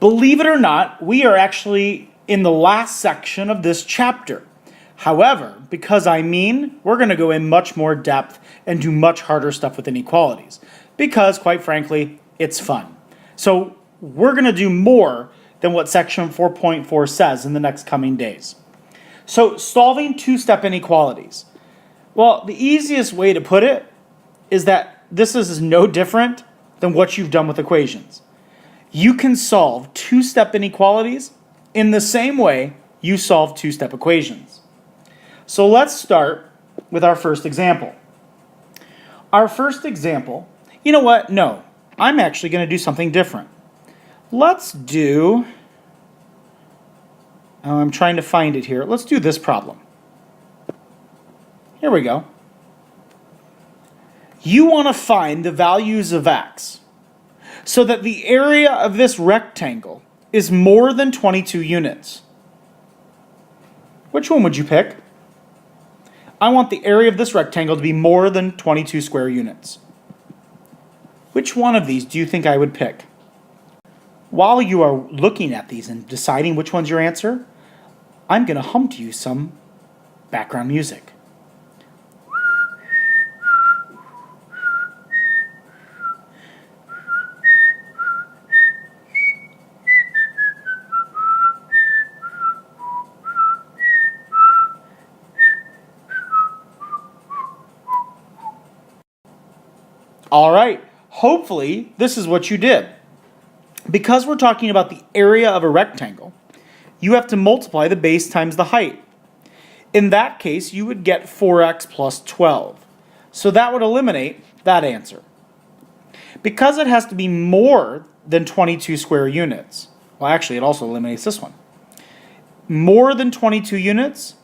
Believe it or not, we are actually in the last section of this chapter. However, because I'm mean, we're going to go in much more depth and do much harder stuff with inequalities. Because, quite frankly, it's fun. So we're going to do more than what section 4.4 says in the next coming days. So solving two-step inequalities. Well, the easiest way to put it is that this is no different than what you've done with equations. You can solve two-step inequalities in the same way you solve two-step equations. So let's start with our first example. Our first example, you know what? No, I'm actually going to do something different. Let's do, I'm trying to find it here. Let's do this problem. Here we go. You want to find the values of x so that the area of this rectangle is more than 22 units. Which one would you pick? I want the area of this rectangle to be more than 22 square units. Which one of these do you think I would pick? While you are looking at these and deciding which one's your answer, I'm going to hum to you some background music. All right, hopefully this is what you did. Because we're talking about the area of a rectangle, you have to multiply the base times the height. In that case, you would get 4x plus 12. So that would eliminate that answer. Because it has to be more than 22 square units, well actually it also eliminates this one. More than 22 units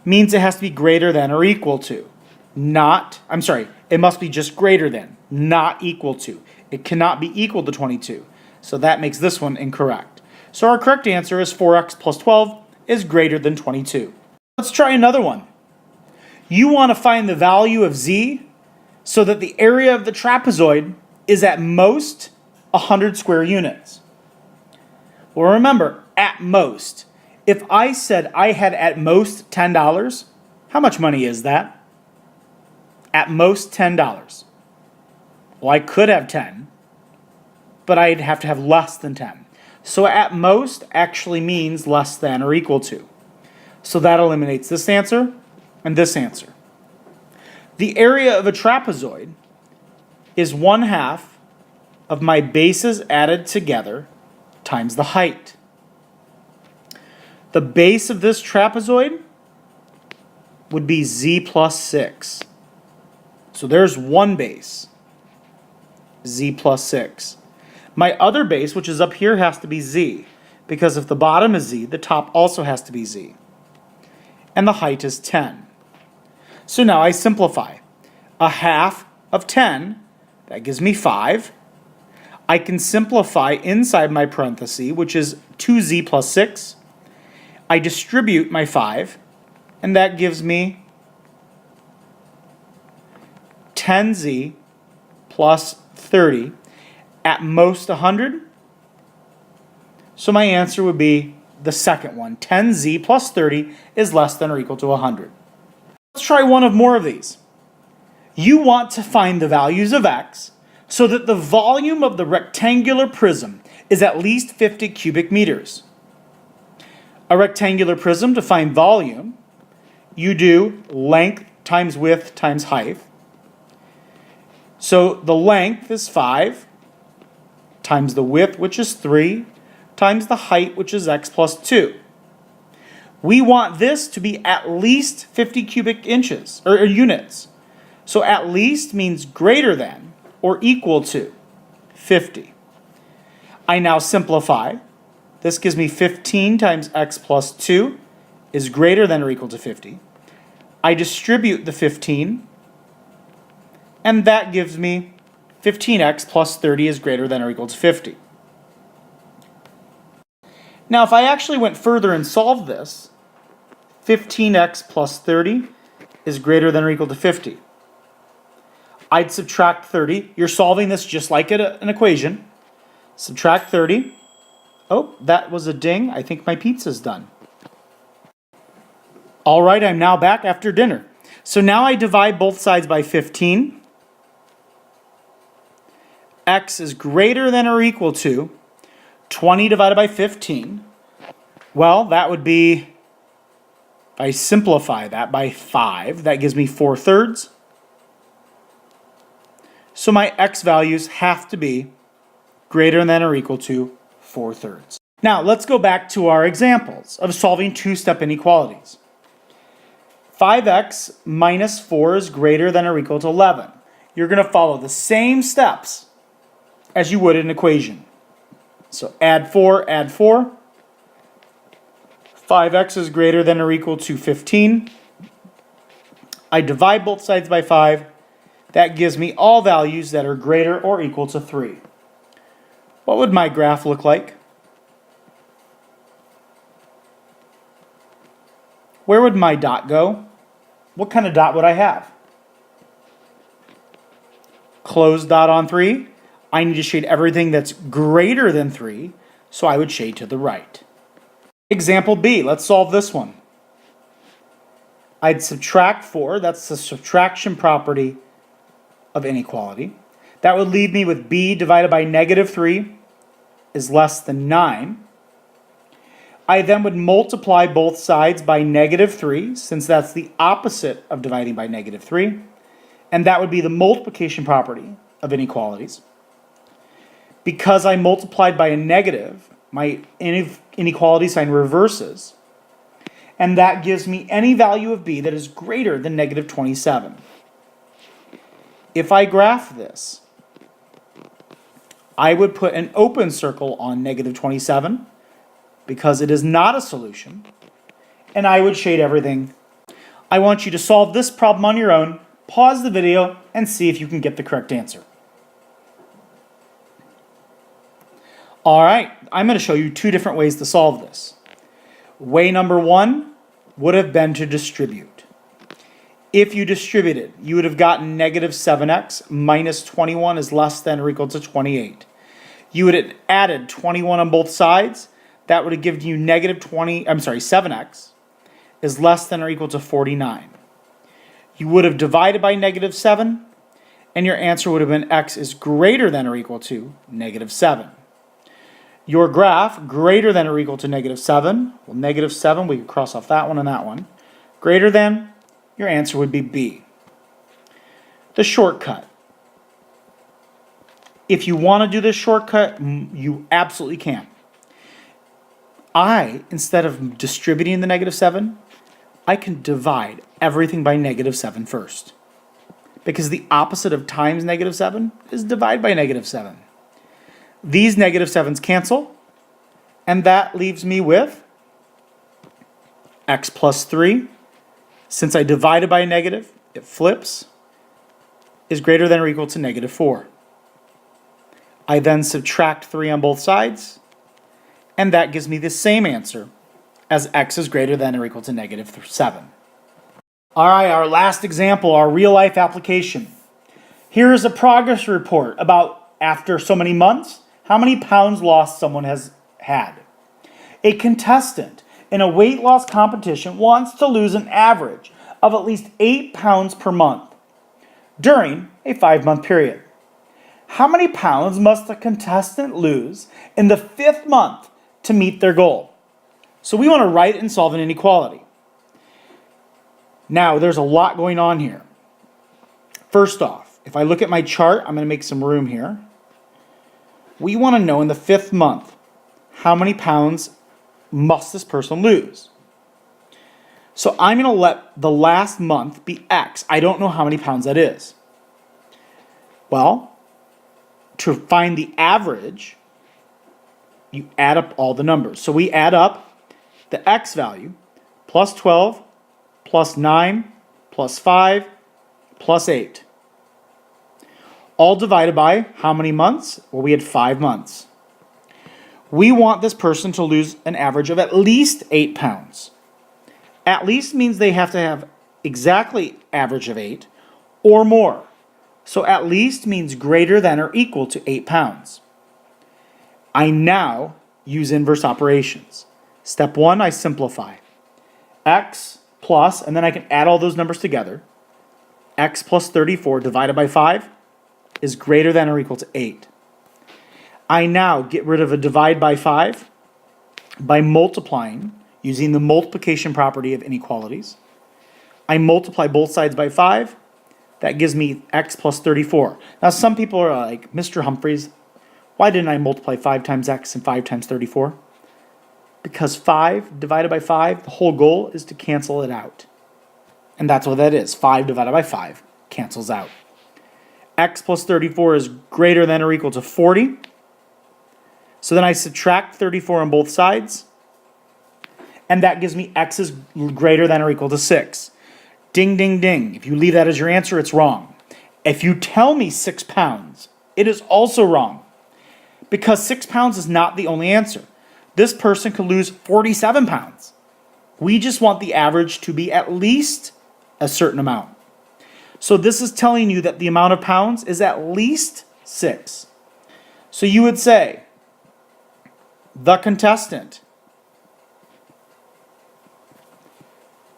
means it has to be greater than or equal to. It must be just greater than, not equal to. It cannot be equal to 22. So that makes this one incorrect. So our correct answer is 4x plus 12 is greater than 22. Let's try another one. You want to find the value of z so that the area of the trapezoid is at most 100 square units. Well, remember, at most. If I said I had at most $10, how much money is that? At most $10. Well, I could have 10, but I'd have to have less than 10. So at most actually means less than or equal to. So that eliminates this answer and this answer. The area of a trapezoid is 1/2 of my bases added together times the height. The base of this trapezoid would be z plus 6. So there's one base, z plus 6. My other base, which is up here, has to be z, because if the bottom is z, the top also has to be z. And the height is 10. So now I simplify. 1/2 of 10, that gives me 5. I can simplify inside my parenthesis, which is 2z plus 6. I distribute my 5, and that gives me 10z plus 30, at most 100. So my answer would be the second one. 10z plus 30 is less than or equal to 100. Let's try one of more of these. You want to find the values of x so that the volume of the rectangular prism is at least 50 cubic meters. A rectangular prism, to find volume, you do length times width times height. So the length is 5 times the width, which is 3, times the height, which is x plus 2. We want this to be at least 50 cubic inches, or units. So at least means greater than or equal to 50. I now simplify. This gives me 15 times x plus 2 is greater than or equal to 50. I distribute the 15, and that gives me 15x plus 30 is greater than or equal to 50. Now, if I actually went further and solved this, 15x plus 30 is greater than or equal to 50. I'd subtract 30. You're solving this just like an equation. Subtract 30. Oh, that was a ding. I think my pizza's done. All right, I'm now back after dinner. So now I divide both sides by 15. X is greater than or equal to 20 divided by 15. Well, that would be, if I simplify that by 5, that gives me 4/3. So my x values have to be greater than or equal to 4/3. Now, let's go back to our examples of solving two-step inequalities. 5x minus 4 is greater than or equal to 11. You're going to follow the same steps as you would in an equation. So add 4, add 4. 5x is greater than or equal to 15. I divide both sides by 5. That gives me all values that are greater or equal to 3. What would my graph look like? Where would my dot go? What kind of dot would I have? Closed dot on 3. I need to shade everything that's greater than 3, so I would shade to the right. Example B, let's solve this one. I'd subtract 4, that's the subtraction property of inequality. That would leave me with b divided by -3 is less than 9. I then would multiply both sides by -3, since that's the opposite of dividing by -3, and that would be the multiplication property of inequalities. Because I multiplied by a negative, my inequality sign reverses, and that gives me any value of b that is greater than -27. If I graph this, I would put an open circle on -27 because it is not a solution, and I would shade everything. I want you to solve this problem on your own, pause the video, and see if you can get the correct answer. All right, I'm going to show you two different ways to solve this. Way number 1 would have been to distribute. If you distributed, you would have gotten -7x minus 21 is less than or equal to 28. You would have added 21 on both sides. That would have given you 7x is less than or equal to 49. You would have divided by -7, and your answer would have been x is greater than or equal to -7. Your graph, greater than or equal to -7, well, -7, we could cross off that one and that one. Greater than, your answer would be B. The shortcut. If you want to do this shortcut, you absolutely can. Instead of distributing the -7, I can divide everything by -7 first. Because the opposite of times -7 is divide by -7. These -7s cancel, and that leaves me with x plus 3. Since I divided by a negative, it flips, is greater than or equal to -4. I then subtract 3 on both sides, and that gives me the same answer as x is greater than or equal to -7. All right, our last example, our real-life application. Here is a progress report about, after so many months, how many pounds lost someone has had. A contestant in a weight loss competition wants to lose an average of at least 8 pounds per month during a 5-month period. How many pounds must the contestant lose in the 5th month to meet their goal? So we want to write and solve an inequality. Now, there's a lot going on here. First off, if I look at my chart, I'm going to make some room here. We want to know in the 5th month, how many pounds must this person lose? So I'm going to let the last month be X. I don't know how many pounds that is. Well, to find the average, you add up all the numbers. So we add up the X value, plus 12, plus 9, plus 5, plus 8. All divided by how many months? Well, we had 5 months. We want this person to lose an average of at least 8 pounds. At least means they have to have exactly average of 8 or more. So at least means greater than or equal to 8 pounds. I now use inverse operations. Step 1, I simplify. X plus, and then I can add all those numbers together. X plus 34 divided by 5 is greater than or equal to 8. I now get rid of a divide by 5 by multiplying using the multiplication property of inequalities. I multiply both sides by 5. That gives me x plus 34. Now some people are like, Mr. Humphreys, why didn't I multiply 5 times x and 5 times 34? Because 5 divided by 5, the whole goal is to cancel it out. And that's what that is. 5 divided by 5 cancels out. X plus 34 is greater than or equal to 40. So then I subtract 34 on both sides. And that gives me x is greater than or equal to 6. Ding, ding, ding. If you leave that as your answer, it's wrong. If you tell me 6 pounds, it is also wrong. Because 6 pounds is not the only answer. This person could lose 47 pounds. We just want the average to be at least a certain amount. So this is telling you that the amount of pounds is at least 6. So you would say, the contestant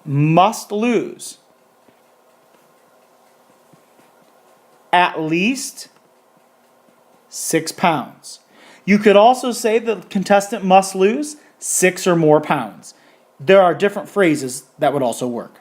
must lose at least 6 pounds. You could also say the contestant must lose 6 or more pounds. There are different phrases that would also work.